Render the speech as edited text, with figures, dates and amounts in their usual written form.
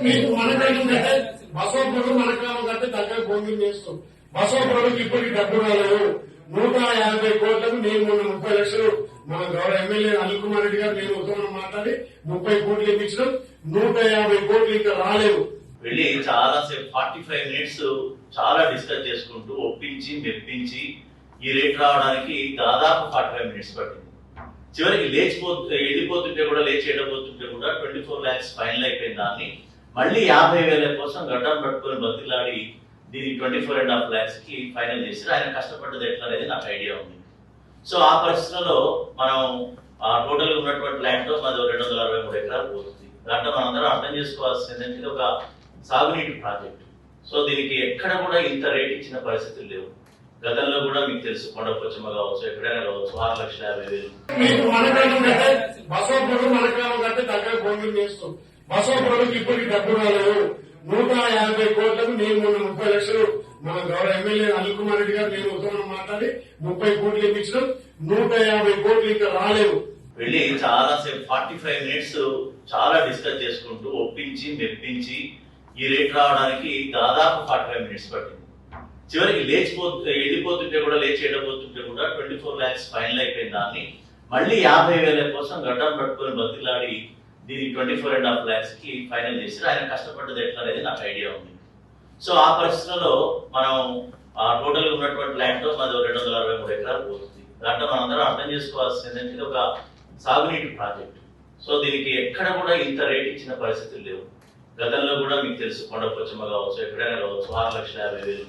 మీకు మనకంటే బసవపురం మనకాలం కంటే దగ్గర భూమి చేస్తాం. బసవపురంకి ఇప్పటికి డబ్బు రాలేదు. 150 కోట్లకు నేను మొన్న 30 లక్షలు మన గౌరవ ఎమ్మెల్యే అనిల్ కుమార్ రెడ్డి గారు నేను ఉత్తరం మాట్లాడి 30 కోట్లు ఇప్పించడం, 150 కోట్లు ఇంకా రాలేవు. వెళ్ళి చాలా సేపు 45 మినిట్స్ చాలా డిస్కస్ చేసుకుంటూ ఒప్పించి మెప్పించి ఈ రేట్ రావడానికి దాదాపు 45 మినిట్స్ పట్టింది. చివరికి వెళ్ళిపోతుంటే కూడా లేచి వెళ్ళబోతుంటే కూడా 24 lakhs ఫైనల్ అయిపోయిన దాన్ని మళ్ళీ 50,000 కోసం గడ్డం పట్టుకొని బతిలాడి దీన్ని 24.5 lakhs కి ఫైనల్ చేసి ఆయన కష్టపడ్డది ఎట్లా అనేది నాకు ఐడియా ఉంది. సో ఆ పరిస్థితుల్లో మనం టోటల్ ఉన్నటువంటి ల్యాండ్ మాది 263 ఎకరాలు పోతుంది. దాంట్లో మనందరం అర్థం చేసుకోవాల్సింది ఏంటంటే ఇది ఒక సాగునీటి ప్రాజెక్టు. సో దీనికి ఎక్కడ కూడా ఇంత రేట్ ఇచ్చిన పరిస్థితులు లేవు. గతంలో కూడా మీకు తెలుసు, కొండపోచమ్మ కావచ్చు, ఎక్కడైనా కావచ్చు 6,50,000. మీకు మనకంటే బసవపురం మనకాలం కంటే దగ్గర భూమి చేస్తాం. బసవపురంకి ఇప్పటికి డబ్బు రాలేదు. 150 కోట్లకు నేను మొన్న 30 లక్షలు మన గౌరవ ఎమ్మెల్యే అనిల్ కుమార్ రెడ్డి గారు నేను ఉత్తరం మాట్లాడి 30 కోట్లు ఇప్పించడం, 150 కోట్లు ఇంకా రాలేవు. వెళ్ళి చాలా సేపు 45 మినిట్స్ చాలా డిస్కస్ చేసుకుంటూ ఒప్పించి మెప్పించి ఈ రేట్ రావడానికి దాదాపు 45 మినిట్స్ పట్టింది. చివరికి వెళ్ళిపోతుంటే కూడా లేచి వెళ్ళబోతుంటే కూడా 24 lakhs ఫైనల్ అయిపోయిన దాన్ని మళ్ళీ 50,000 కోసం గడ్డం పట్టుకొని బతిలాడి దీన్ని 24.5 lakhs కి ఫైనల్ చేసి ఆయన కష్టపడ్డది ఎట్లా అనేది నాకు ఐడియా ఉంది. సో ఆ పరిస్థితుల్లో మనం టోటల్ ఉన్నటువంటి ల్యాండ్ మాది 263 ఎకరాలు పోతుంది. దాంట్లో మనందరం అర్థం చేసుకోవాల్సింది ఏంటంటే ఇది ఒక సాగునీటి ప్రాజెక్టు. సో దీనికి ఎక్కడ కూడా ఇంత రేట్ ఇచ్చిన పరిస్థితులు లేవు. గతంలో కూడా మీకు తెలుసు, కొండపోచమ్మ కావచ్చు, ఎక్కడైనా కావచ్చు 6,50,000.